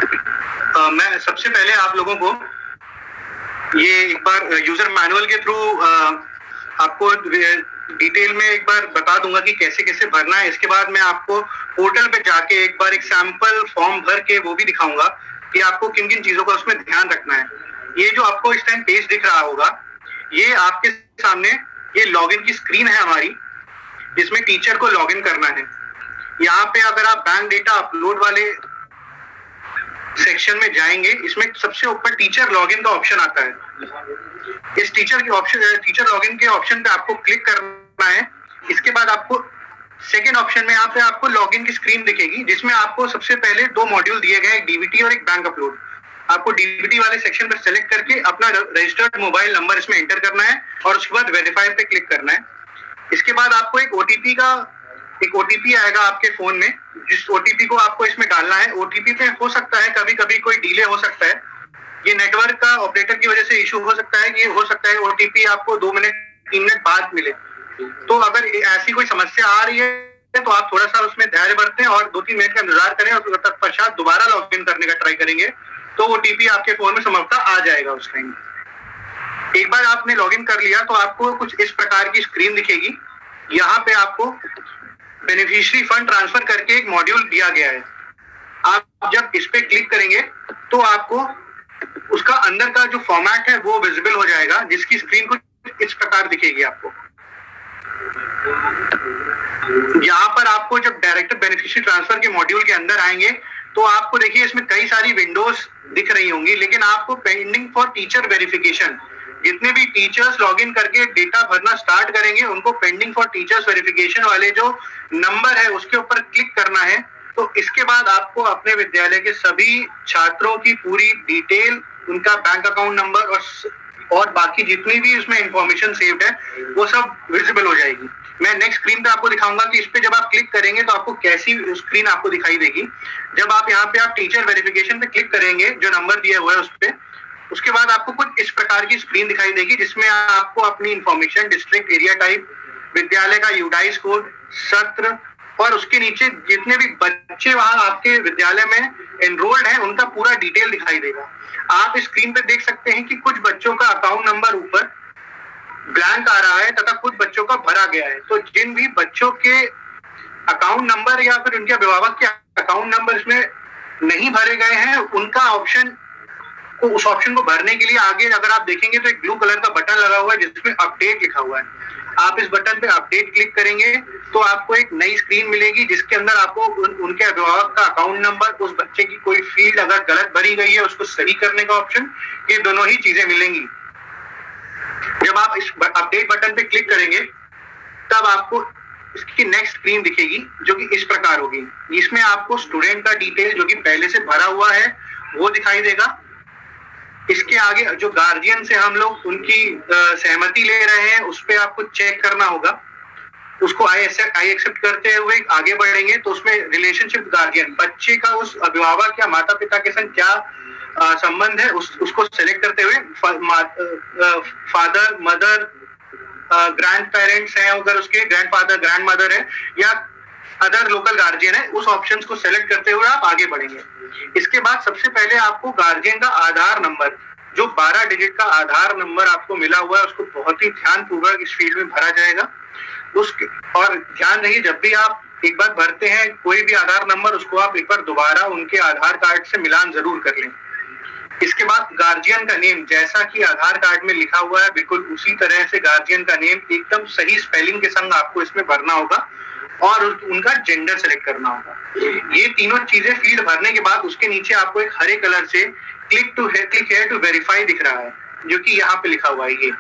मैं सबसे पहले आप लोगों को ये एक बार यूजर मैनुअल के थ्रू आपको डिटेल में एक बार बता दूंगा कि कैसे कैसे भरना है। इसके बाद मैं आपको पोर्टल पे जाके एक बार एक सैंपल फॉर्म भर के वो भी दिखाऊंगा कि आपको किन किन चीजों का उसमें ध्यान रखना है। ये जो आपको इस टाइम पेज दिख रहा होगा, ये आपके सामने ये लॉगिन की स्क्रीन है हमारी, जिसमें टीचर को लॉगिन करना है। यहाँ पे अगर आप बैंक डेटा अपलोड वाले सेक्शन में जाएंगे, इसमें सबसे ऊपर टीचर लॉगिन का ऑप्शन आता है। इस टीचर लॉगिन के ऑप्शन पे आपको क्लिक करना है। इसके बाद आपको सेकेंड ऑप्शन में यहाँ पे आपको लॉगिन की स्क्रीन दिखेगी, जिसमें आपको सबसे पहले 2 मॉड्यूल दिए गए, एक डीबीटी और एक बैंक अपलोड। आपको डीबीटी वाले सेक्शन पर सेलेक्ट करके अपना रजिस्टर्ड मोबाइल नंबर इसमें एंटर करना है और उसके बाद वेरीफाई पे क्लिक करना है। इसके बाद आपको एक ओटीपी आएगा आपके फोन में, जिस ओटीपी को आपको इसमें डालना है। ओटीपी पे हो सकता है कभी कभी कोई डिले हो सकता है, ये नेटवर्क का ऑपरेटर की वजह से इशू हो सकता है। ये हो सकता है ओटीपी आपको 2 मिनट 3 मिनट बाद मिले। तो अगर ऐसी कोई समस्या आ रही है तो आप थोड़ा सा उसमें धैर्य बरतें और 2-3 मिनट का इंतजार करें और तत्पश्चात दोबारा लॉग इन करने का ट्राई करेंगे तो ओटीपी आपके फोन में संभवतः आ जाएगा उस टाइम। एक बार आपने लॉग इन कर लिया तो आपको कुछ इस प्रकार की स्क्रीन दिखेगी। यहाँ पे आपको बेनिफिशियरी फंड ट्रांसफर करके एक मॉड्यूल दिया गया है। आप जब इस पे क्लिक करेंगे तो आपको उसका अंदर का जो फॉर्मेट है वो विजिबल हो जाएगा, जिसकी स्क्रीन कुछ इस प्रकार दिखेगी आपको। यहाँ पर आपको जब डायरेक्ट बेनिफिशियरी ट्रांसफर के मॉड्यूल के अंदर आएंगे तो आपको देखिए इसमें कई सारी विंडोज दिख रही होंगी, लेकिन आपको पेंडिंग फॉर टीचर वेरिफिकेशन, जितने भी टीचर्स लॉगिन करके डेटा भरना स्टार्ट करेंगे उनको पेंडिंग फॉर टीचर्स वेरिफिकेशन वाले जो नंबर है उसके ऊपर क्लिक करना है। तो इसके बाद आपको अपने विद्यालय के सभी छात्रों की पूरी डिटेल, उनका बैंक अकाउंट नंबर और बाकी जितनी भी उसमें इंफॉर्मेशन सेव्ड है वो सब विजिबल हो जाएगी। मैं नेक्स्ट स्क्रीन पे आपको दिखाऊंगा कि इस पे जब आप क्लिक करेंगे तो आपको कैसी स्क्रीन आपको दिखाई देगी। जब आप यहाँ पे आप टीचर वेरिफिकेशन पे क्लिक करेंगे, जो नंबर दिया हुआ है उस पे, उसके बाद आपको कुछ इस प्रकार की स्क्रीन दिखाई देगी, जिसमें आपको अपनी इंफॉर्मेशन, डिस्ट्रिक्ट, एरिया टाइप, विद्यालय का यूडाइस कोड, सत्र और उसके नीचे जितने भी बच्चे वहां आपके विद्यालय में एनरोल्ड हैं उनका पूरा डिटेल दिखाई देगा। आप इस स्क्रीन पे देख सकते हैं कि कुछ बच्चों का अकाउंट नंबर ऊपर ब्लैंक आ रहा है तथा कुछ बच्चों का भरा गया है। तो जिन भी बच्चों के अकाउंट नंबर या फिर उनके अभिभावक के अकाउंट नंबर इसमें नहीं भरे गए हैं, उनका उस ऑप्शन को भरने के लिए आगे अगर आप देखेंगे तो एक ब्लू कलर का बटन लगा हुआ है जिसमें अपडेट लिखा हुआ है। आप इस बटन पे अपडेट क्लिक करेंगे तो आपको एक नई स्क्रीन मिलेगी, जिसके अंदर आपको उनके अभिभावक का अकाउंट नंबर, उस बच्चे की कोई फील्ड अगर गलत भरी गई है उसको सही करने का ऑप्शन, ये दोनों ही चीजें मिलेंगी। जब आप इस अपडेट बटन पे क्लिक करेंगे तब आपको इसकी नेक्स्ट स्क्रीन दिखेगी जो कि इस प्रकार होगी। इसमें आपको स्टूडेंट का डिटेल जो कि पहले से भरा हुआ है वो दिखाई देगा। इसके आगे जो गार्जियन से हम लोग उनकी सहमति ले रहे हैं उस पर आपको चेक करना होगा। उसको आई एक्सेप्ट करते हुए आगे बढ़ेंगे तो उसमें रिलेशनशिप गार्जियन, बच्चे का उस अभिभावक या माता पिता के संग क्या संबंध है उसको सेलेक्ट करते हुए फादर, मदर, ग्रैंड पेरेंट्स हैं, अगर उसके ग्रैंड फादर, ग्रैंड मदर है या अदर लोकल गार्जियन है, उस ऑप्शंस को सेलेक्ट करते हुए आप आगे बढ़ेंगे। इसके बाद सबसे पहले आपको गार्जियन का आधार नंबर, जो 12 डिजिट का आधार नंबर आपको मिला हुआ है, उसको बहुत ही ध्यानपूर्वक इस फील्ड में भरा जाएगा। और ध्यान रहिए, जब भी आप एक बार भरते हैं कोई भी आधार नंबर, उसको आप एक बार दोबारा उनके आधार कार्ड से मिलान जरूर कर लें। इसके बाद गार्जियन का नेम, जैसा कि आधार कार्ड में लिखा हुआ है बिल्कुल उसी तरह से गार्जियन का नेम एकदम सही स्पेलिंग के संग आपको इसमें भरना होगा और उनका जेंडर सेलेक्ट करना होगा। ये तीनों चीजें फील्ड भरने के बाद उसके नीचे आपको एक हरे कलर से क्लिक हेयर टू वेरीफाई दिख रहा है, जो कि यहाँ पे लिखा हुआ है। ये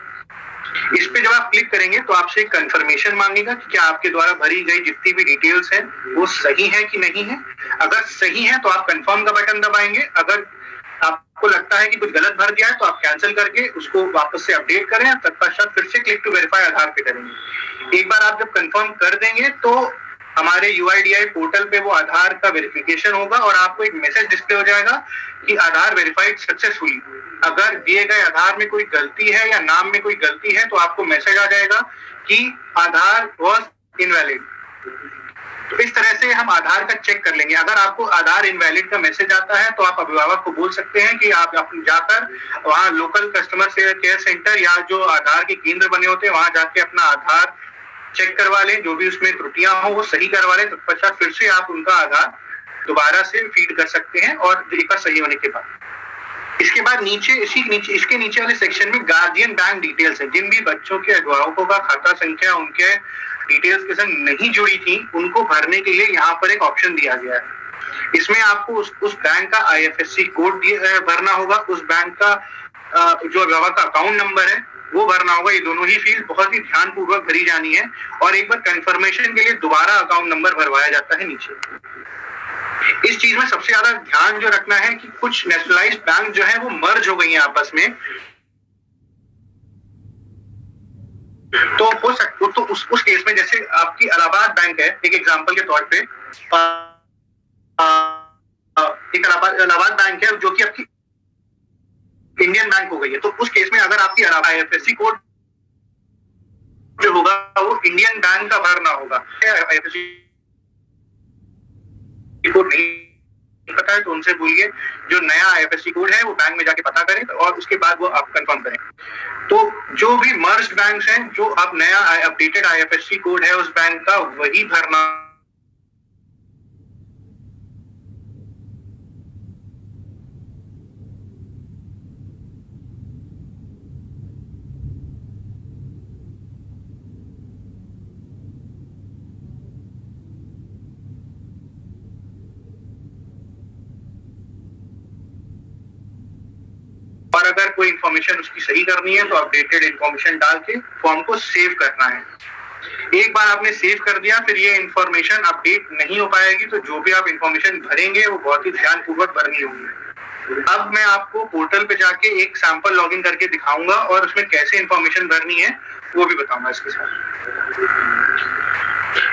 इस पे जब आप क्लिक करेंगे तो आपसे कंफर्मेशन मांगेगा कि क्या आपके द्वारा भरी गई जितनी भी डिटेल्स हैं वो सही है कि नहीं है। अगर सही है तो आप कंफर्म का बटन दबाएंगे। अगर आपको लगता है कि कुछ गलत भर दिया है तो आप कैंसिल करके उसको वापस से अपडेट करें, तत्पश्चात फिर से क्लिक टू वेरीफाई आधार पे करेंगे। एक बार आप जब कंफर्म कर देंगे तो हमारे UIDAI पोर्टल पे वो आधार का वेरिफिकेशन होगा और आपको एक मैसेज डिस्प्ले हो जाएगा कि आधार वेरीफाइड सक्सेसफुली। अगर दिए गए आधार में कोई गलती है या नाम में कोई गलती है तो आपको मैसेज आ जाएगा कि आधार वॉज इनवैलिड। तो इस तरह से हम आधार का चेक कर लेंगे। अगर आपको आधार इनवैलिड का मैसेज आता है तो आप अभिभावक को बोल सकते हैं कि आप जाकर वहाँ लोकल कस्टमर केयर सेंटर या जो आधार के केंद्र बने होते हैं वहां जाके अपना आधार चेक करवा लें, जो भी उसमें त्रुटियां हो वो सही करवा लें। तत्पश्चात फिर से आप उनका आधार दोबारा से फीड कर सकते हैं और एक बार सही होने के बाद इसके बाद इसके नीचे वाले सेक्शन में गार्जियन बैंक डिटेल्स है। जिन भी बच्चों के अभिभावकों का खाता संख्या उनके डिटेल्स के संग नहीं जुड़ी थी उनको भरने के लिए यहाँ पर एक ऑप्शन दिया गया है। इसमें आपको उस बैंक का IFSC कोड भरना होगा, उस बैंक का जो अभिभावक का अकाउंट नंबर है वो भरना होगा। ये दोनों ही फील्ड बहुत ही ध्यानपूर्वक भरी जानी है और एक बार कंफर्मेशन के लिए दोबारा अकाउंट नंबर भरवाया जाता है नीचे। इस चीज में सबसे ज्यादा ध्यान जो रखना है कि कुछ नेशनलाइज्ड बैंक जो है वो मर्ज हो गई हैं आपस में, तो हो सकता तो उस केस में जैसे आपकी इलाहाबाद बैंक है एक एग्जांपल के तौर पे, एक इलाहाबाद बैंक है जो कि आपकी इंडियन बैंक हो गई है, तो उस केस में अगर आपकी IFSC कोड जो होगा वो इंडियन बैंक का भरना होगा। IFSC कोड नहीं पता है तो उनसे बोलिए जो नया IFSC कोड है वो बैंक में जाके पता करें और उसके बाद वो आप कंफर्म करें। तो जो भी मर्ज बैंक्स हैं जो अब नया अपडेटेड IFSC कोड है उस बैंक का वही भरना और अगर कोई इंफॉर्मेशन उसकी सही करनी है तो अपडेटेड इंफॉर्मेशन डाल के फॉर्म को सेव करना है। एक बार आपने सेव कर दिया फिर ये इंफॉर्मेशन अपडेट नहीं हो पाएगी, तो जो भी आप इंफॉर्मेशन भरेंगे वो बहुत ही ध्यानपूर्वक भरनी होगी। अब मैं आपको पोर्टल पे जाके एक सैंपल लॉगिन करके दिखाऊंगा और उसमें कैसे इंफॉर्मेशन भरनी है वो भी बताऊंगा इसके साथ।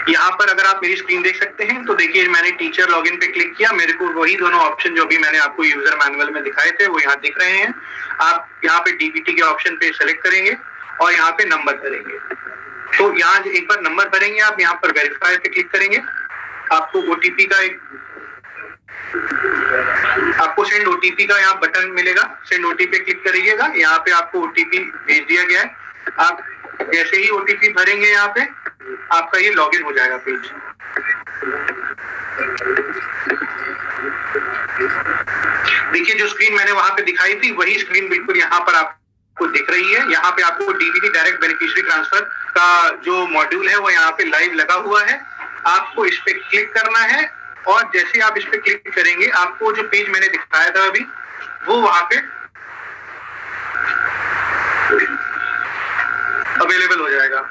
यहाँ पर अगर आप मेरी स्क्रीन देख सकते हैं तो देखिए मैंने टीचर लॉगिन पे क्लिक किया, मेरे को वही दोनों ऑप्शन जो भी मैंने आपको यूजर मैनुअल में दिखाए थे वो यहाँ दिख रहे हैं। आप यहाँ पे DBT के ऑप्शन पे सेलेक्ट करेंगे और यहाँ पे नंबर करेंगे। तो यहाँ एक बार नंबर भरेंगे आप, यहाँ पर वेरीफाई पे क्लिक करेंगे, आपको OTP का आपको सेंड OTP का यहाँ बटन मिलेगा, सेंड OTP क्लिक करिएगा। यहाँ पे आपको OTP भेज दिया गया है। आप जैसे ही OTP भरेंगे यहाँ पे आपका ये लॉगिन हो जाएगा पेज। देखिए जो स्क्रीन मैंने वहां पे दिखाई थी वही स्क्रीन बिल्कुल यहाँ पर आपको दिख रही है। यहाँ पे आपको DBT डायरेक्ट बेनिफिशियरी ट्रांसफर का जो मॉड्यूल है वो यहाँ पे लाइव लगा हुआ है। आपको इस पे क्लिक करना है और जैसे आप इस पे क्लिक करेंगे आपको जो पेज मैंने दिखाया था अभी वो वहां पे अवेलेबल हो जाएगा।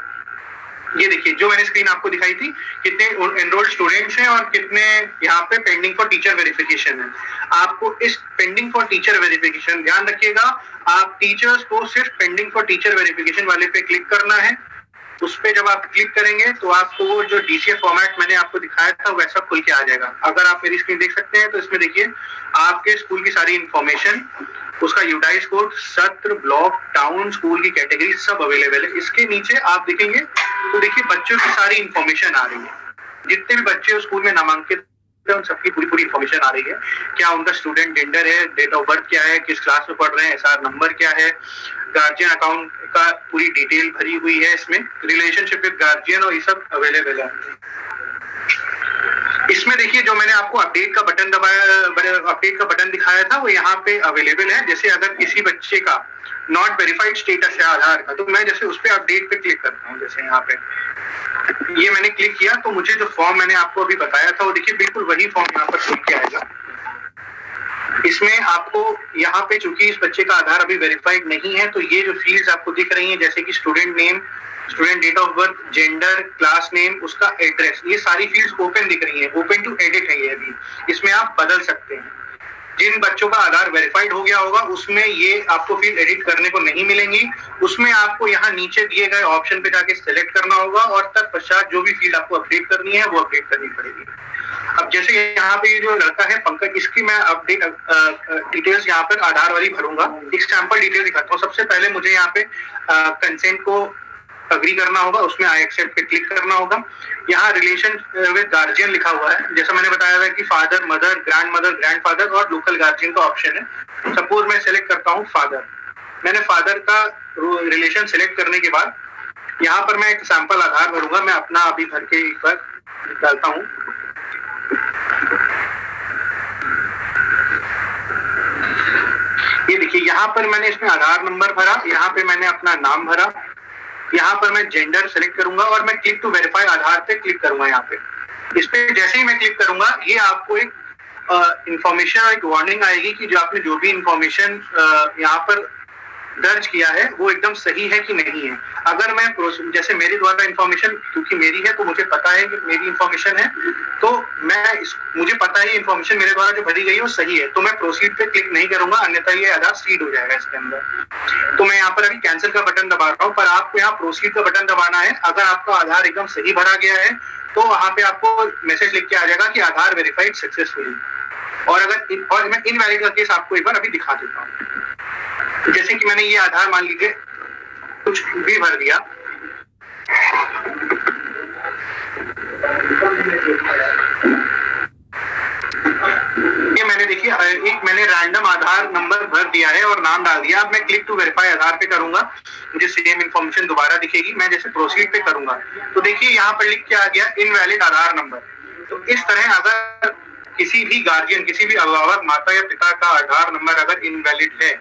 ये देखिए जो मैंने स्क्रीन आपको दिखाई थी, कितने एनरोल्ड स्टूडेंट्स हैं और कितने यहाँ पे पेंडिंग फॉर टीचर वेरिफिकेशन है। आपको इस पेंडिंग फॉर टीचर वेरिफिकेशन ध्यान रखिएगा, आप टीचर्स को सिर्फ पेंडिंग फॉर टीचर वेरिफिकेशन वाले पे क्लिक करना है। उस पे जब आप क्लिक करेंगे तो आपको जो DCF फॉर्मेट मैंने आपको दिखाया था वैसा खुल के आ जाएगा। अगर आप मेरी स्क्रीन देख सकते हैं तो इसमें देखिए आपके स्कूल की सारी इंफॉर्मेशन, उसका यूटाइज कोड, सत्र, ब्लॉक, टाउन, स्कूल की कैटेगरी सब अवेलेबल है। इसके नीचे आप देखेंगे तो देखिए बच्चों की सारी इंफॉर्मेशन आ रही है। जितने भी बच्चे स्कूल में नामांकित उन सबकी पूरी इंफॉर्मेशन आ रही है। क्या उनका स्टूडेंट जेंडर है, डेट ऑफ बर्थ क्या है, किस क्लास में पढ़ रहे हैं, SR नंबर क्या है, गार्जियन अकाउंट का पूरी डिटेल भरी हुई है। इसमें रिलेशनशिप विद गार्जियन और ये सब अवेलेबल है। इसमें देखिए जो मैंने आपको अपडेट का बटन दबाया, अपडेट का बटन दिखाया था वो यहाँ पे अवेलेबल है। जैसे अगर किसी बच्चे का नॉट वेरीफाइड स्टेटस है आधार का, तो मैं जैसे उस पे अपडेट पे क्लिक करता हूँ। जैसे यहाँ पे ये मैंने क्लिक किया तो मुझे जो फॉर्म मैंने आपको अभी बताया था वो देखिए बिल्कुल वही फॉर्म यहाँ पर खुल के आएगा। इसमें आपको यहाँ पे चूंकि इस बच्चे का आधार अभी वेरीफाइड नहीं है तो ये जो फील्ड्स आपको दिख रही हैं जैसे कि student name, student date of birth, gender, class name, उसका एड्रेस, ये सारी फील्ड्स ओपन दिख रही हैं, ओपन टू एडिट है ये अभी। इसमें आप बदल सकते हैं। जिन बच्चों का आधार वेरीफाइड हो गया होगा उसमें ये आपको फील्ड एडिट करने को नहीं मिलेंगी। उसमें आपको यहाँ नीचे दिए गए ऑप्शन पे जाके सिलेक्ट करना होगा और तत्पश्चात जो भी फील्ड आपको अपडेट करनी है वो अपडेट करनी पड़ेगी। अब जैसे यहाँ पे जो लड़का है पंकज, इसकी मैं अपडेट डिटेल्स यहाँ पर आधार वाली भरूंगा। एक सैंपल डिटेल दिखाता हूँ। सबसे पहले मुझे यहाँ पे कंसेंट को अग्री करना होगा, उसमें आई एक्सेप्ट पे क्लिक करना होगा। यहाँ रिलेशन विद गार्जियन लिखा हुआ है, जैसा मैंने बताया था कि फादर, मदर, ग्रैंडफादर और लोकल गार्जियन का ऑप्शन है। सपोज मैं सेलेक्ट करता हूँ फादर, मैंने फादर का रिलेशन सेलेक्ट करने के बाद यहाँ पर मैं एक सैंपल आधार भरूंगा, मैं अपना अभी भर के एक बार डालता हूँ। ये देखिए यहाँ पर मैंने इसमें आधार नंबर भरा, यहाँ पे मैंने अपना नाम भरा, यहाँ पर मैं जेंडर सेलेक्ट करूंगा और मैं क्लिक टू वेरीफाई आधार पे क्लिक करूंगा। यहाँ पे इस पे जैसे ही मैं क्लिक करूंगा ये आपको एक इंफॉर्मेशन और एक वार्निंग आएगी कि जो आपने जो भी इंफॉर्मेशन यहाँ पर दर्ज किया है वो एकदम सही है कि नहीं है। अगर मैं जैसे मेरे द्वारा इंफॉर्मेशन क्योंकि मेरी है तो मुझे पता है कि मेरी इंफॉर्मेशन है, तो मुझे पता है इंफॉर्मेशन मेरे द्वारा जो भरी गई है वो सही है, तो मैं प्रोसीड पे क्लिक नहीं करूंगा, अन्यथा ये आधार सीड हो जाएगा इसके अंदर। तो मैं यहाँ पर अभी कैंसिल का बटन दबा रहा हूँ, पर आपको यहाँ प्रोसीड का बटन दबाना है। अगर आपका आधार एकदम सही भरा गया है तो वहां पे आपको मैसेज लिख के आ जाएगा कि आधार वेरीफाइड सक्सेसफुली। और मैं इनवैलिड का केस आपको एक बार अभी दिखा देता हूँ। जैसे कि मैंने ये आधार मान लीजिए कुछ भी भर दिया, ये मैंने देखिए एक मैंने रैंडम आधार नंबर भर दिया है और नाम डाल दिया। अब मैं क्लिक टू वेरीफाई आधार पे करूंगा, मुझे सेम इंफॉर्मेशन दोबारा दिखेगी। मैं जैसे प्रोसीड पे करूंगा तो देखिए यहाँ पर लिख के आ गया इनवैलिड आधार नंबर। तो इस तरह अगर किसी भी गार्जियन, किसी भी अभिभावक, माता या पिता का आधार नंबर अगर इनवैलिड है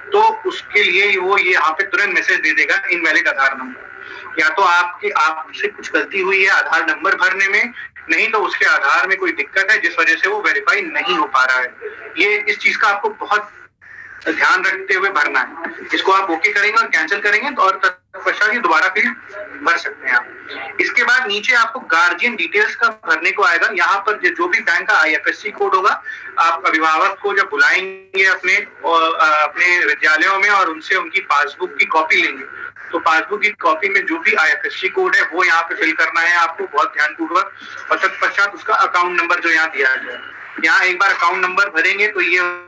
तो उसके लिए वो ये यहाँ पे तुरंत मैसेज दे देगा इनवैलिड आधार नंबर। या तो आपसे कुछ गलती हुई है आधार नंबर भरने में, नहीं तो उसके आधार में कोई दिक्कत है जिस वजह से वो वेरीफाई नहीं हो पा रहा है। ये इस चीज का आपको बहुत ध्यान रखते हुए भरना है। इसको आप ओके करेंगे और कैंसिल करेंगे तो और तत्पश्चात ये दोबारा फिर भर सकते हैं आप। इसके बाद नीचे आपको गार्जियन डिटेल्स का भरने को आएगा। यहाँ पर जो भी बैंक का IFSC कोड होगा, आप अभिभावक को जब बुलाएंगे अपने विद्यालयों में और उनसे उनकी पासबुक की कॉपी लेंगे, तो पासबुक की कॉपी में जो भी IFSC कोड है वो यहाँ पे फिल करना है आपको बहुत ध्यानपूर्वक। और तत्पश्चात उसका अकाउंट नंबर जो यहाँ दिया गया है, यहाँ एक बार अकाउंट नंबर भरेंगे तो ये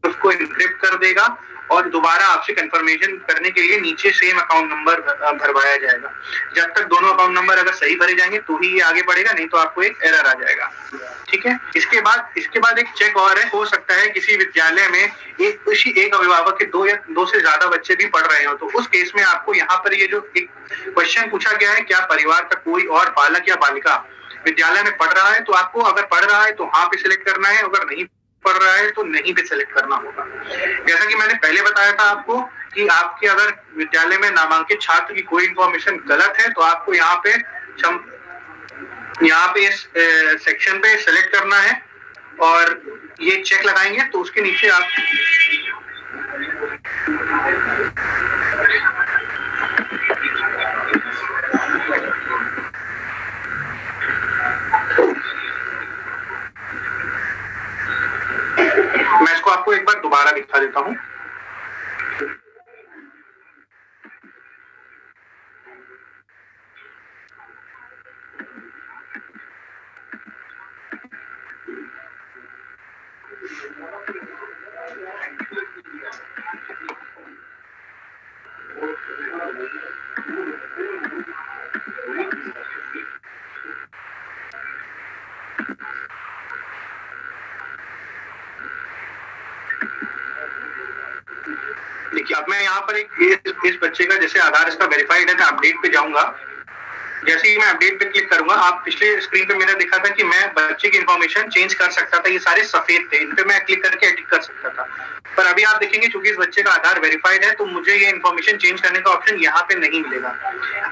उसको एनक्रिप्ट कर देगा और दोबारा आपसे कंफर्मेशन करने के लिए नीचे सेम अकाउंट नंबर भरवाया जाएगा। जब तक दोनों अकाउंट नंबर अगर सही भरे जाएंगे तो ही ये आगे बढ़ेगा, नहीं तो आपको एक एरर आ जाएगा। ठीक है, इसके बाद एक चेक और है। हो सकता है किसी विद्यालय में एक अभिभावक के दो से ज्यादा बच्चे भी पढ़ रहे हो, तो उस केस में आपको यहाँ पर ये जो एक क्वेश्चन पूछा गया है, क्या परिवार का कोई और बालक या बालिका विद्यालय में पढ़ रहा है, तो आपको अगर पढ़ रहा है तो हाँ पे सिलेक्ट करना है, अगर नहीं पढ़ रहा है तो नहीं पे सेलेक्ट करना होगा। जैसा कि मैंने पहले बताया था आपको कि आपके अगर विद्यालय में नामांकित छात्र की कोई इंफॉर्मेशन गलत है तो आपको यहाँ पे इस सेक्शन पे सेलेक्ट करना है और ये चेक लगाएंगे तो उसके नीचे आप मैं इसको आपको एक बार दोबारा दिखा देता हूं। देखिए अब मैं यहाँ पर इस बच्चे का जैसे आधार इसका वेरीफाइड है, मैं अपडेट पे जाऊंगा। जैसे ही मैं अपडेट पे क्लिक करूंगा, आप पिछले स्क्रीन पे मेरा दिखा था कि मैं बच्चे की इंफॉर्मेशन चेंज कर सकता था, ये सारे सफेद थे, इन पे मैं क्लिक करके एडिट कर सकता था। पर अभी आप देखेंगे चूंकि इस बच्चे का आधार वेरीफाइड है तो मुझे ये इंफॉर्मेशन चेंज करने का ऑप्शन यहाँ पे नहीं मिलेगा।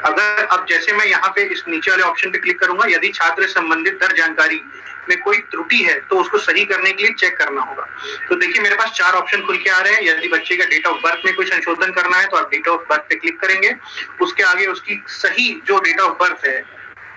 अगर अब जैसे मैं यहाँ पे इस नीचे वाले ऑप्शन पे क्लिक करूंगा, यदि छात्र से संबंधित दर्ज जानकारी में कोई त्रुटि है तो उसको सही करने के लिए चेक करना होगा। तो देखिए मेरे पास 4 ऑप्शन खुल के आ रहे हैं। यदि बच्चे का डेट ऑफ बर्थ में कोई संशोधन करना है तो आप डेट ऑफ बर्थ पे क्लिक करेंगे, उसके आगे उसकी सही जो डेट ऑफ बर्थ है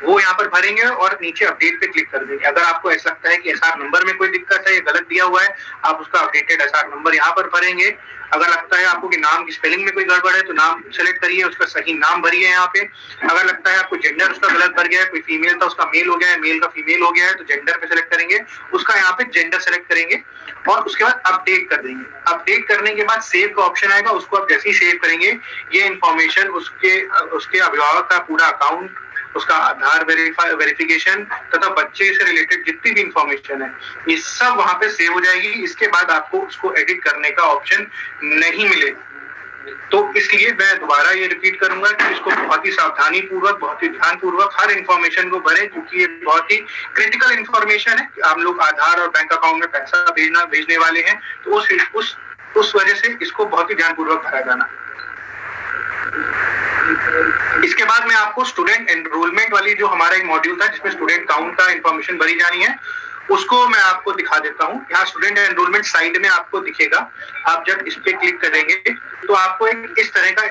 वो यहाँ पर भरेंगे और नीचे अपडेट पे क्लिक कर देंगे। अगर आपको ऐसा लगता है कि एसआर नंबर में कोई दिक्कत है या गलत दिया हुआ है, आप उसका अपडेटेड एसआर नंबर यहाँ पर भरेंगे। अगर लगता है आपको कि नाम की स्पेलिंग में कोई गड़बड़ है तो नाम सेलेक्ट करिए, उसका सही नाम भरिए यहाँ पे। अगर लगता है आपको जेंडर उसका गलत भर गया है, कोई फीमेल था उसका मेल हो गया है, मेल का फीमेल हो गया है, तो जेंडर पे सेलेक्ट करेंगे, उसका यहाँ पे जेंडर सेलेक्ट करेंगे और उसके बाद अपडेट कर देंगे। अपडेट करने के बाद सेव का ऑप्शन आएगा, उसको आप जैसे ही सेव करेंगे ये इन्फॉर्मेशन उसके अभिभावक का पूरा अकाउंट, उसका आधार वेरिफिकेशन तथा बच्चे से रिलेटेड जितनी भी इंफॉर्मेशन है ये सब वहां पे सेव हो जाएगी। इसके बाद आपको उसको एडिट करने का ऑप्शन नहीं मिलेगा। तो इसलिए मैं दोबारा ये रिपीट करूंगा कि इसको बहुत ही सावधानी पूर्वक, बहुत ही ध्यान पूर्वक हर इंफॉर्मेशन को भरें, क्योंकि ये बहुत ही क्रिटिकल इंफॉर्मेशन है। आप लोग आधार और बैंक अकाउंट में पैसा भेजने वाले हैं, तो उस वजह से इसको बहुत ही ध्यान पूर्वक भरा जाना। इसके बाद मैं आपको स्टूडेंट एनरोलमेंट वाली जो हमारा एक मॉड्यूल था जिसमें स्टूडेंट काउंट का इंफॉर्मेशन भरी जानी है, उसको मैं आपको दिखा देता हूँ। यहाँ स्टूडेंट एनरोलमेंट साइड में आपको दिखेगा। आप जब इस पे क्लिक करेंगे तो आपको एक इस तरह का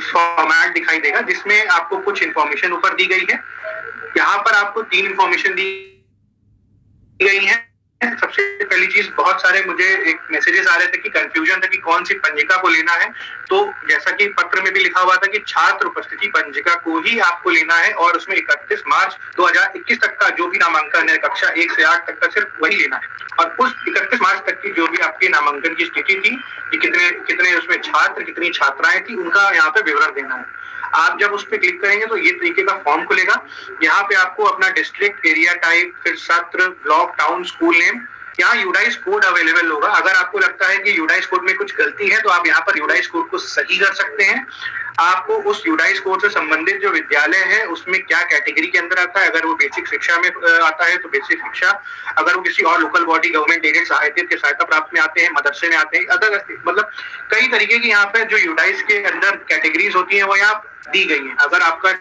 फॉर्मेट दिखाई देगा जिसमें आपको कुछ इंफॉर्मेशन ऊपर दी गई है। यहाँ पर आपको 3 इंफॉर्मेशन दी गई है। सबसे पहली चीज, बहुत सारे मुझे एक मैसेजेस आ रहे थे कि कंफ्यूजन था कि कौन सी पंजिका को लेना है। तो जैसा कि पत्र में भी लिखा हुआ था कि छात्र उपस्थिति पंजिका को ही आपको लेना है और उसमें 31 मार्च 2021 तक का जो भी नामांकन है कक्षा 1 से 8 तक का सिर्फ वही लेना है। और उस 31 मार्च तक की जो भी आपके नामांकन की स्थिति थी कि कितने उसमें छात्र, कितनी छात्राएं थी, उनका यहाँ पे विवरण देना है। आप जब उस पर क्लिक करेंगे तो ये तरीके का फॉर्म खुलेगा। यहाँ पे आपको अपना डिस्ट्रिक्ट, एरिया टाइप, फिर सत्र, ब्लॉक, टाउन, स्कूल नेम, यहाँ यूडाइस कोड अवेलेबल होगा। अगर आपको लगता है कि यूडाइस कोड में कुछ गलती है तो आप यहाँ पर यूडाइस कोड को सही कर सकते हैं। आपको उस यूडाइस कोड से संबंधित जो विद्यालय है उसमें क्या कैटेगरी के अंदर आता है, अगर वो बेसिक शिक्षा में आता है तो बेसिक शिक्षा, अगर वो किसी और लोकल बॉडी, गवर्नमेंट एडेड सहायता प्राप्त में आते हैं, मदरसे में आते हैं, अदर मतलब कई तरीके की यहाँ पे जो यूडाइस के अंदर कैटेगरीज होती है वो यहाँ दी गई है। अगर आपका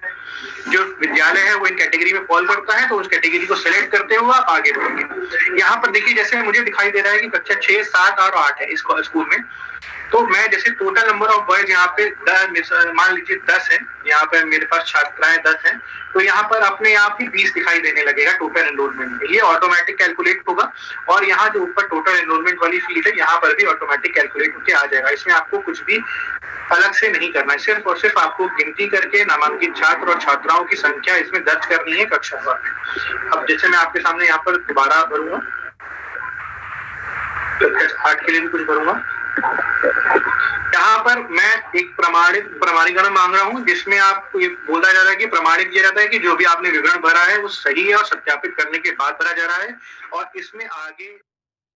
जो विद्यालय है वो इन कैटेगरी में फॉल करता है तो उस कैटेगरी को सिलेक्ट करते हुए आप आगे बढ़ेंगे। यहाँ पर देखिए, जैसे मुझे दिखाई दे रहा है कि कक्षा 6, 7 और 8 है इस स्कूल में, तो मैं जैसे टोटल नंबर ऑफ बॉयज यहाँ पे मान लीजिए 10 है, यहाँ पे मेरे पास छात्राएं 10 हैं, तो यहाँ पर अपने आप ही 20 दिखाई देने लगेगा टोटल एनरोलमेंट में। ये ऑटोमेटिक कैलकुलेट होगा और यहाँ जो ऊपर टोटल एनरोलमेंट वाली फील्ड है यहाँ पर भी ऑटोमेटिक कैलकुलेट होकर आ जाएगा। इसमें आपको कुछ भी अलग से नहीं करना है, सिर्फ और सिर्फ आपको गिनती करके नामांकित छात्र और छात्राओं की संख्या इसमें दर्ज करनी है कक्षा पर। अब जैसे मैं आपके सामने यहाँ पर दोबारा भरूंगा, 8 के लिए भी कुछ भरूंगा। यहाँ पर मैं एक प्रमाणीकरण मांग रहा हूँ जिसमें आपको ये बोला जा रहा है कि प्रमाणित किया जाता है कि जो भी आपने विवरण भरा है वो सही है और सत्यापित करने के बाद भरा जा रहा है। और इसमें आगे